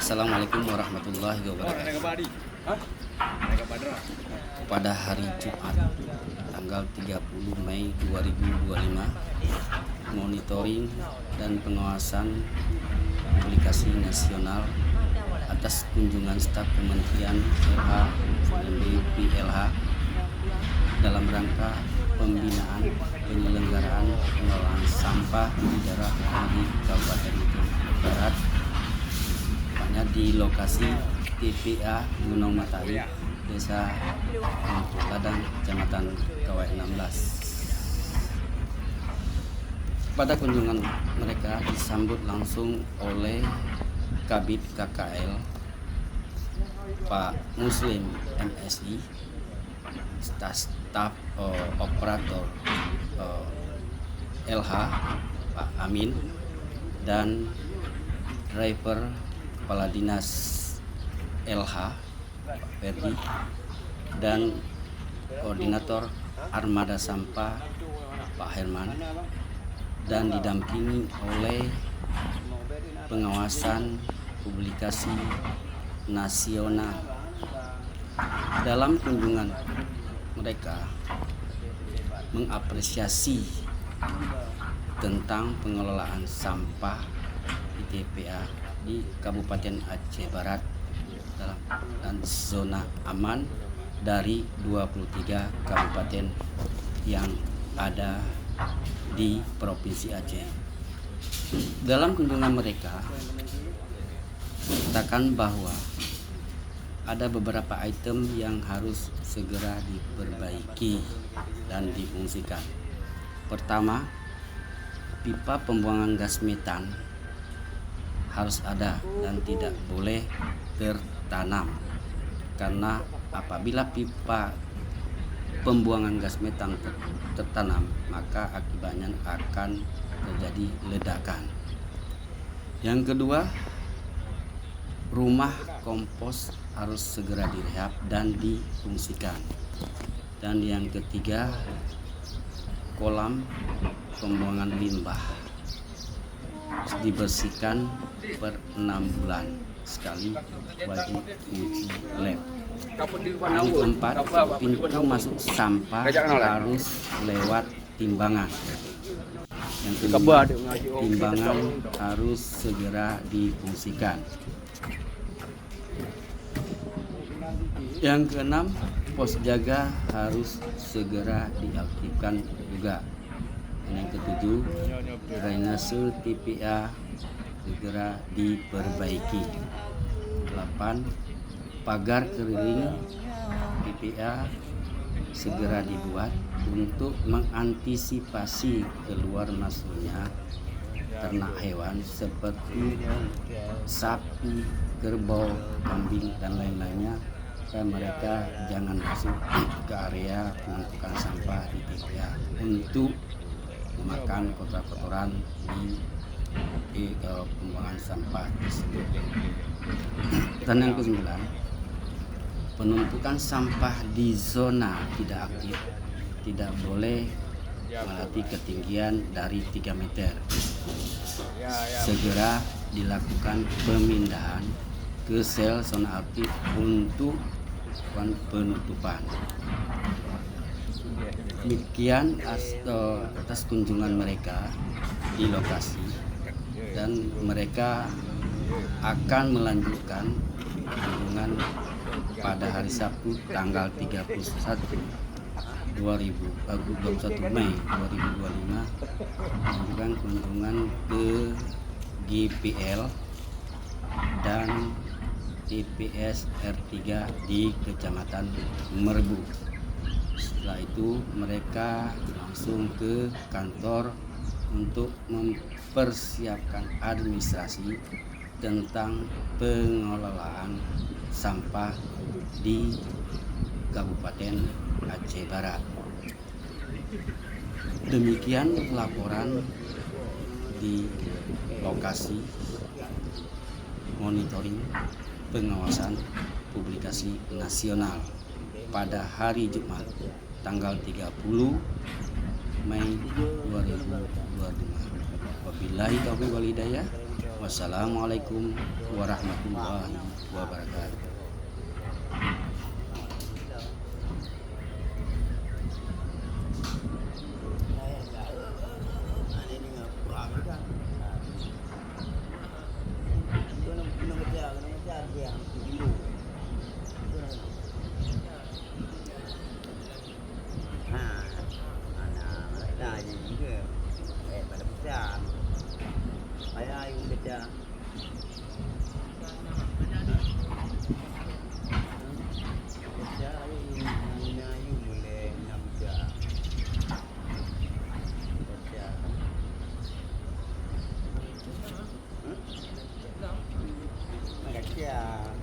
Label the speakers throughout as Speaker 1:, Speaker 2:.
Speaker 1: Assalamualaikum warahmatullahi wabarakatuh. Pada hari Jumat tanggal 30 Mei 2025, monitoring dan pengawasan publikasi nasional atas kunjungan staf Kementerian LH PLH dalam rangka pembinaan penyelenggaraan pengelolaan sampah di daerah di Kabupaten Barat, tepatnya di lokasi TPA Gunung Matahari, Desa Ladang, Kecamatan Kawai 16. Pada kunjungan mereka disambut langsung oleh Kabid KKL Pak Muslim MSI, staf operator LH Pak Amin, dan driver Kepala Dinas LH Pak Ferdi, dan koordinator armada sampah Pak Herman, dan didampingi oleh pengawasan publikasi nasional. Dalam kunjungan mereka mengapresiasi tentang pengelolaan sampah di TPA di Kabupaten Aceh Barat dan zona aman dari 23 kabupaten yang ada di Provinsi Aceh. Dalam kunjungan mereka katakan bahwa ada beberapa item yang harus segera diperbaiki dan difungsikan. Pertama, pipa pembuangan gas metan harus ada dan tidak boleh tertanam, karena apabila pipa pembuangan gas metan tertanam, maka akibatnya akan terjadi ledakan. Yang kedua, rumah kompos harus segera direhab dan difungsikan. Dan yang ketiga, kolam pembuangan limbah dibersihkan per 6 bulan sekali, wajib uji lab. Yang keempat, pintu masuk sampah harus lewat timbangan. Yang kelima, timbangan harus segera difungsikan. Yang keenam, pos jaga harus segera diaktifkan juga. Yang ketujuh, drainase TPA segera diperbaiki. 8, pagar keliling TPA segera dibuat untuk mengantisipasi keluar masuknya ternak hewan seperti sapi, kerbau, kambing, dan lain-lainnya, dan mereka jangan masuk ke area penumpukan sampah di TPA untuk memakan kotoran-kotoran di pembuangan sampah tersebut. Dan yang ke-9, penumpukan sampah di zona tidak aktif tidak boleh melewati ketinggian dari 3 meter. Segera dilakukan pemindahan ke sel zona aktif untuk penutupan. Demikian atas kunjungan mereka di lokasi, dan mereka akan melanjutkan kunjungan pada hari Sabtu tanggal 21 Mei 2025, melakukan kunjungan ke GPL dan TPS R3 di Kecamatan Merebu. Setelah itu mereka langsung ke kantor untuk mempersiapkan administrasi tentang pengelolaan sampah di Kabupaten Aceh Barat. Demikian laporan di lokasi monitoring pengawasan publikasi nasional pada hari Jumat tanggal 30 Mei 2025. Wabillahi taufiq wal hidayah. Wassalamualaikum warahmatullahi wabarakatuh.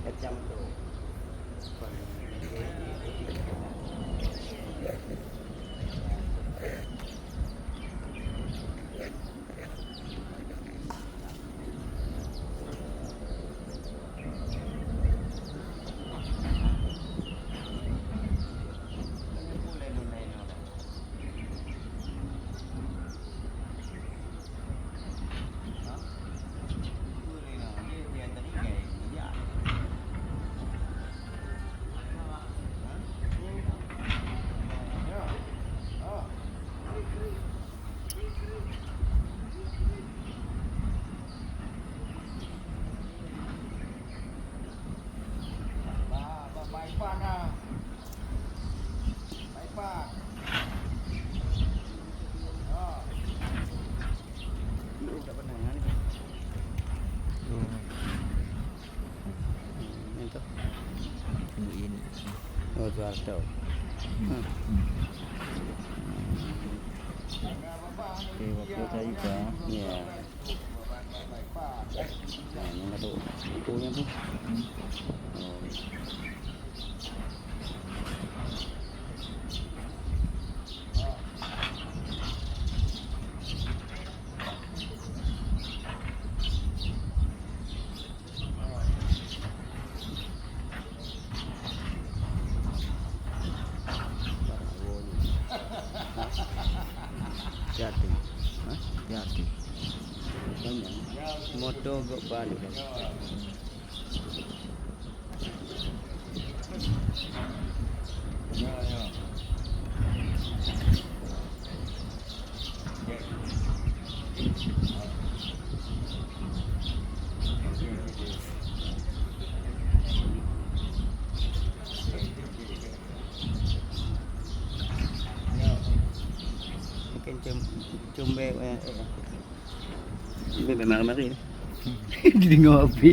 Speaker 1: Kacang tu. Oh, Soeharto.
Speaker 2: Oke, waktu saya juga.
Speaker 1: Iya. Nah, ini satu bukunya tuh. Oh. Jati. Hah?
Speaker 2: Jati.
Speaker 1: Banyak.
Speaker 2: Moto kok balik.
Speaker 1: Mungkin cumbe mari-mari. Jadi ngopi.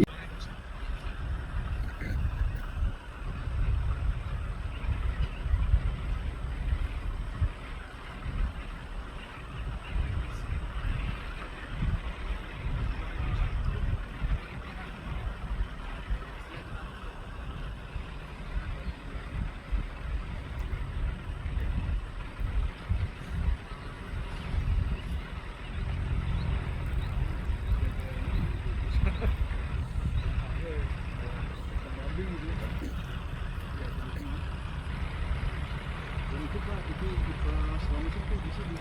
Speaker 3: Itu Pak, itu selama itu bisa di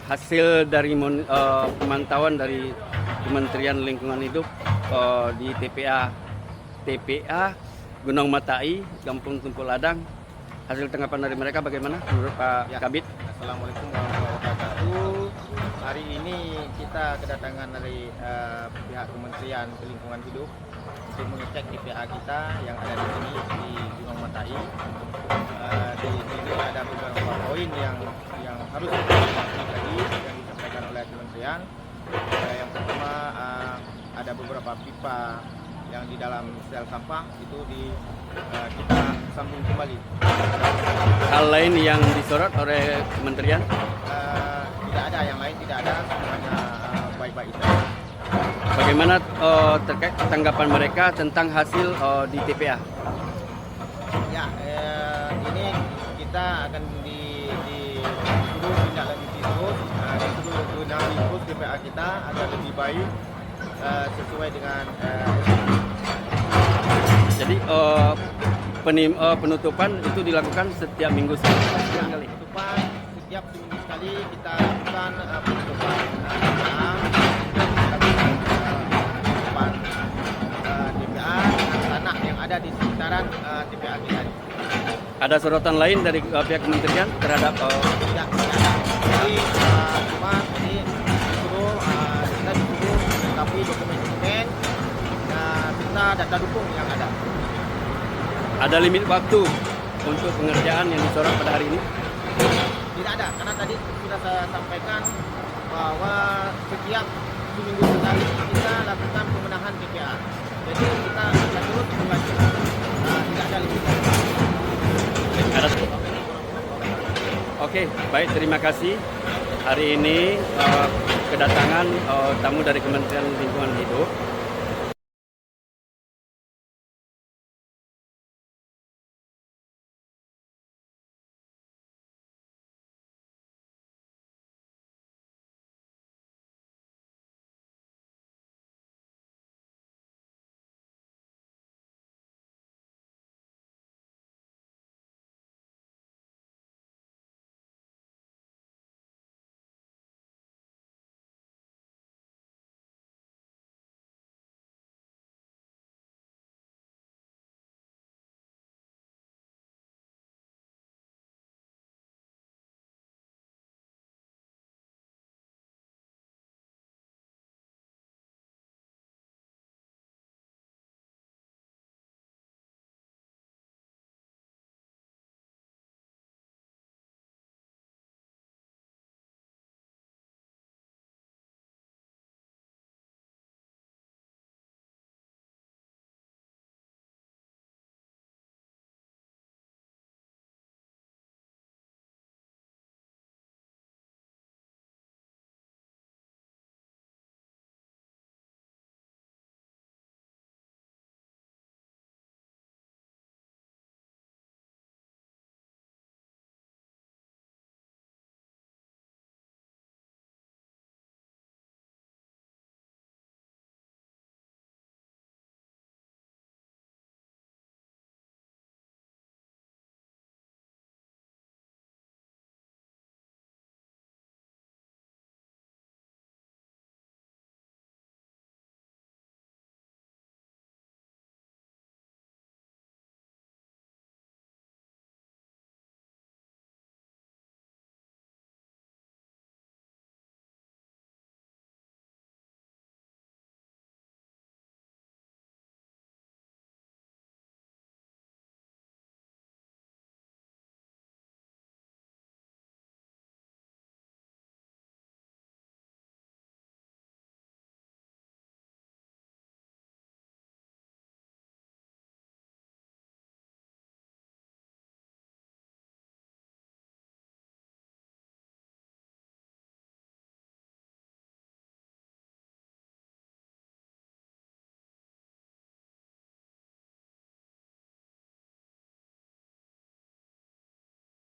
Speaker 1: hasil dari pemantauan dari Kementerian Lingkungan Hidup di TPA Gunung Matai, Kampung Tumpul Ladang. Hasil tanggapan dari mereka bagaimana menurut Pak Kabid?
Speaker 4: Assalamualaikum warahmatullahi wabarakatuh. Hari ini kita kedatangan dari pihak Kementerian Lingkungan Hidup untuk mengecek TPA kita yang ada di sini di Gunung Matai. Di sini ada beberapa poin yang harus diperhatikan lagi yang disampaikan oleh Kementerian. Yang pertama ada beberapa pipa yang di dalam sel sampah itu kita sambung kembali.
Speaker 1: Hal lain yang disorot oleh Kementerian?
Speaker 4: Tidak ada yang lain, tidak ada, semuanya baik-baik saja.
Speaker 1: Bagaimana terkait tanggapan mereka tentang hasil di TPA?
Speaker 4: Ya, ini kita akan disuruh tindak lanjuti terus, disuruh gunakan terus TPA kita agar lebih baik sesuai dengan
Speaker 1: Jadi penutupan itu dilakukan setiap minggu sekali.
Speaker 4: penutupan setiap seminggu sekali kita lakukan penutupan TPA dengan tanah yang ada di sekitaran TPA kita.
Speaker 1: Ada sorotan lain dari pihak kementerian terhadap
Speaker 4: Tidak ada. Jadi cuma ini disuruh kita disuruh melengkapi dokumen-dokumen kita data dukung yang ada.
Speaker 1: ada limit waktu untuk pengerjaan yang disorot pada hari ini?
Speaker 4: Tidak ada, karena tadi sudah saya sampaikan bahwa setiap seminggu sekali kita lakukan pembenahan TPA. Jadi kita akan terus melanjutkan. Tidak ada limit.
Speaker 1: Oke, baik, terima kasih. Hari ini kedatangan tamu dari Kementerian Lingkungan Hidup